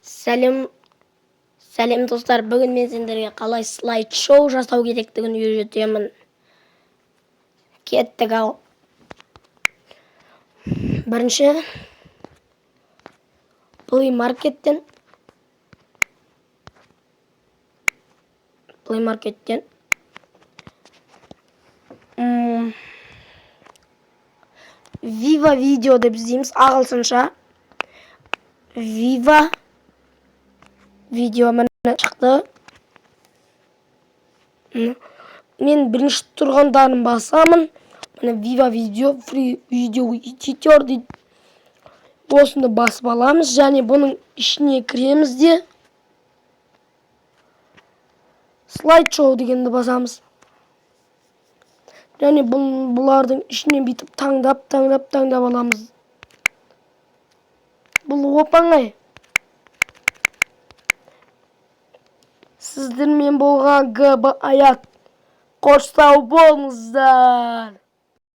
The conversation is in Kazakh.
Сәлем достар, бүгін мен сендерге қалай слайд-шоу жасау керектігін үйретемін. Кеттік ал. Бірінші Play Market'тен Viva Video деп іздейміз, ағылшынша. Viva Video міне шықты. Мен бірінші тұрғандарын басамын. Міне Viva Video, Free Video Editor дейді. Осыны басып аламыз, және бұның ішіне кіреміз де слайд-шоу дегенді басамыз. Және бұлардың ішіне бүйтіп таңдап аламыз. Бұл оп-оңай. Сіздермен болған ГБ Аят. Қош сау болыңыздар.